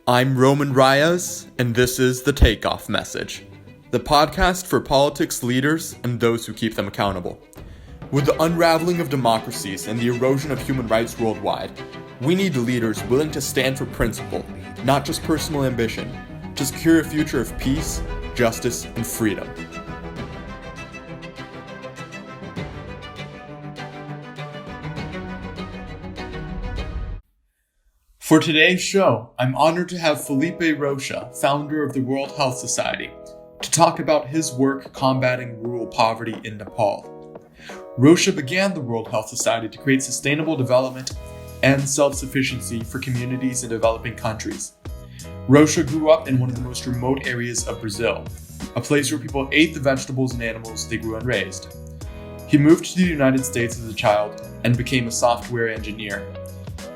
I'm Roman Reyes, and this is The Takeoff Message, the podcast for politics leaders and those who keep them accountable. With the unraveling of democracies and the erosion of human rights worldwide, we need leaders willing to stand for principle, not just personal ambition, to secure a future of peace, justice, and freedom. For today's show, I'm honored to have Felipe Rocha, founder of the World Health Society, to talk about his work combating rural poverty in Nepal. Rocha began the World Health Society to create sustainable development and self-sufficiency for communities in developing countries. Rocha grew up in one of the most remote areas of Brazil, a place where people ate the vegetables and animals they grew and raised. He moved to the United States as a child and became a software engineer.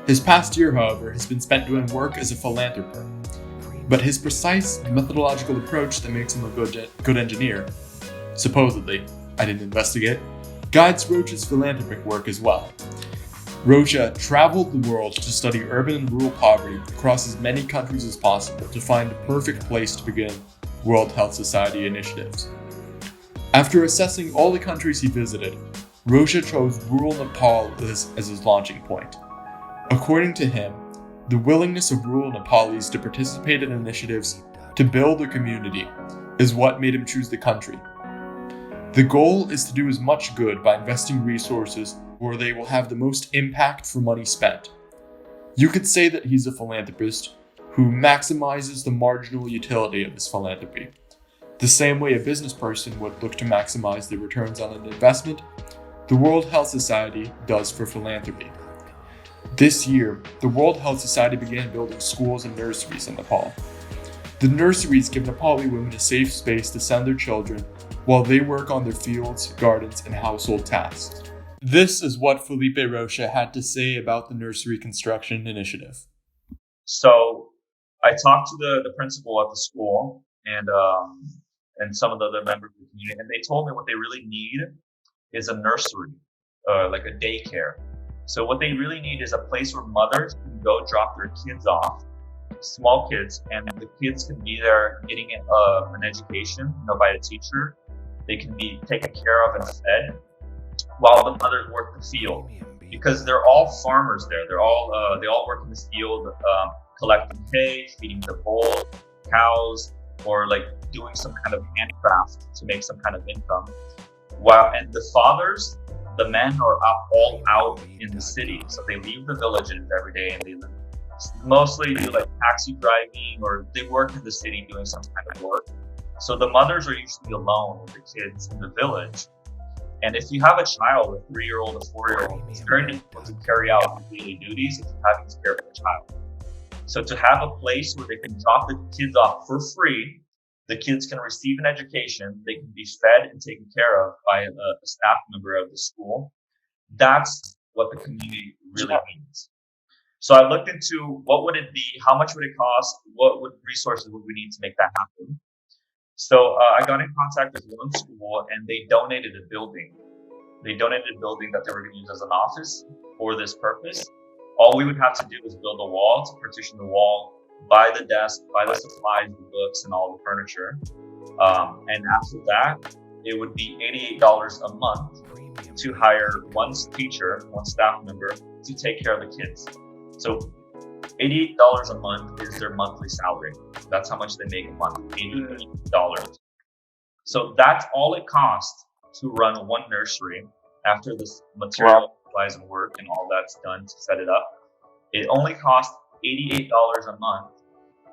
His past year, however, has been spent doing work as a philanthropist, but his precise methodological approach that makes him a good engineer, supposedly, I didn't investigate, guides Rocha's philanthropic work as well. Rocha traveled the world to study urban and rural poverty across as many countries as possible to find the perfect place to begin World Health Society initiatives. After assessing all the countries he visited, Rocha chose rural Nepal as his launching point. According to him, the willingness of rural Nepalis to participate in initiatives to build a community is what made him choose the country. The goal is to do as much good by investing resources where they will have the most impact for money spent. You could say that he's a philanthropist who maximizes the marginal utility of his philanthropy, the same way a business person would look to maximize the returns on an investment. The World Health Society does for philanthropy. This year, the World Health Society began building schools and nurseries in Nepal. The nurseries give Nepali women a safe space to send their children while they work on their fields, gardens, and household tasks. This is what Felipe Rocha had to say about the nursery construction initiative. So I talked to the principal at the school and some of the other members of the community, and they told me what they really need is a nursery, like a daycare. So what they really need is a place where mothers can go drop their kids off, small kids, and the kids can be there getting an education, by a teacher. They can be taken care of and fed while the mothers work the field, because they're all farmers there. They all work in this field, collecting hay, feeding the bulls, cows, or like doing some kind of handcraft to make some kind of income. And the fathers, the men are all out in the city. So they leave the villages every day and they mostly do like taxi driving, or they work in the city doing some kind of work. So the mothers are usually alone with the kids in the village. And if you have a child, a 3-year-old, a 4-year-old, it's very difficult to carry out the daily duties if you're having to care for the child. So to have a place where they can drop the kids off for free, the kids can receive an education, they can be fed and taken care of by a staff member of the school. That's what the community really needs. So I looked into what would it be, how much would it cost, resources would we need to make that happen. So I got in contact with one school and they donated a building. They donated a building that they were going to use as an office for this purpose. All we would have to do is build a wall to partition the wall, buy the desk, buy the supplies, the books, and all the furniture. And after that, it would be $88 a month to hire one teacher, one staff member to take care of the kids. So $88 a month is their monthly salary. That's how much they make a month, $88. So that's all it costs to run one nursery after this material, supplies, and work and all that's done to set it up. It only costs $88 a month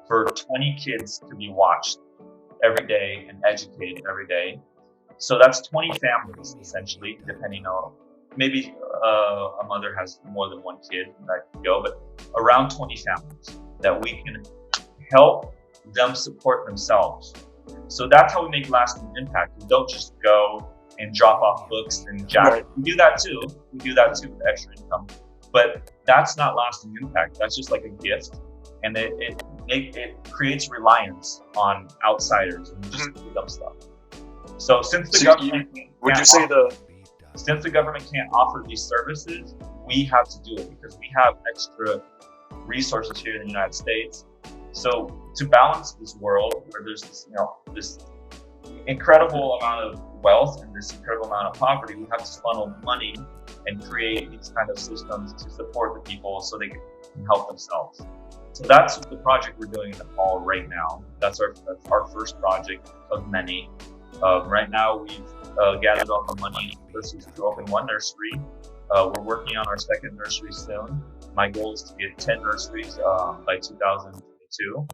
for 20 kids to be watched every day and educated every day. So that's 20 families, essentially, depending on, maybe a mother has more than one kid that can go, but around 20 families that we can help them support themselves. So that's how we make lasting impact. We don't just go and drop off books and jackets. We do that too with extra income. But that's not lasting impact. That's just like a gift. And it creates reliance on outsiders and just do dumb stuff. So since the government can't offer these services, we have to do it because we have extra resources here in the United States. So to balance this world where there's this incredible amount of wealth and this incredible amount of poverty, we have to funnel money and create these kind of systems to support the people so they can help themselves. So that's the project we're doing in Nepal right now. That's our first project of many. Right now, we've gathered all the money to open one nursery. We're working on our second nursery soon. My goal is to get 10 nurseries by 2022.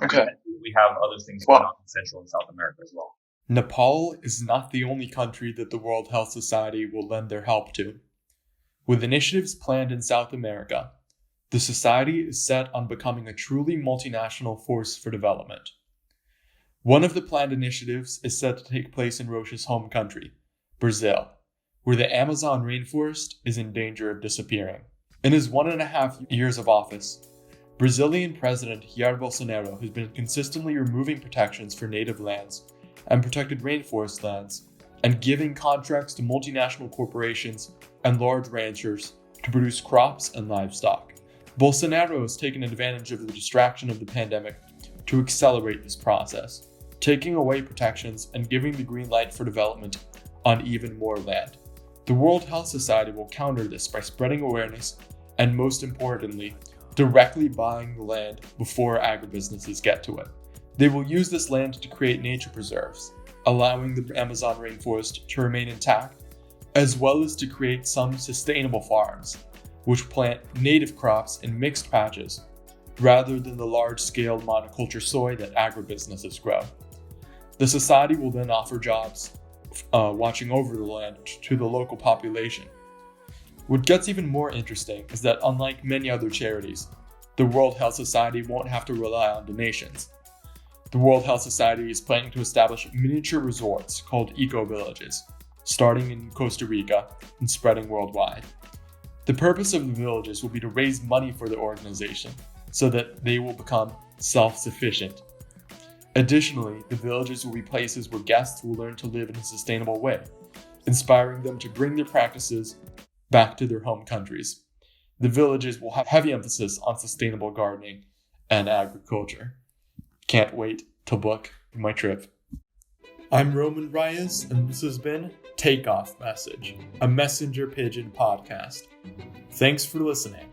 Okay. We have other things going on in Central and South America as well. Nepal is not the only country that the World Health Society will lend their help to. With initiatives planned in South America, the Society is set on becoming a truly multinational force for development. One of the planned initiatives is set to take place in Rocha's home country, Brazil, where the Amazon rainforest is in danger of disappearing. In his 1.5 years of office, Brazilian President Jair Bolsonaro has been consistently removing protections for native lands and protected rainforest lands, and giving contracts to multinational corporations and large ranchers to produce crops and livestock. Bolsonaro has taken advantage of the distraction of the pandemic to accelerate this process, taking away protections and giving the green light for development on even more land. The World Health Society will counter this by spreading awareness and, most importantly, directly buying the land before agribusinesses get to it. They will use this land to create nature preserves, allowing the Amazon rainforest to remain intact, as well as to create some sustainable farms, which plant native crops in mixed patches, rather than the large-scale monoculture soy that agribusinesses grow. The society will then offer jobs watching over the land to the local population. What gets even more interesting is that, unlike many other charities, the World Health Society won't have to rely on donations. The World Health Society is planning to establish miniature resorts called eco-villages, starting in Costa Rica and spreading worldwide. The purpose of the villages will be to raise money for the organization so that they will become self-sufficient. Additionally, the villages will be places where guests will learn to live in a sustainable way, inspiring them to bring their practices back to their home countries. The villages will have heavy emphasis on sustainable gardening and agriculture. Can't wait to book my trip. I'm Roman Reyes, and this has been Takeoff Message, a messenger pigeon podcast. Thanks for listening.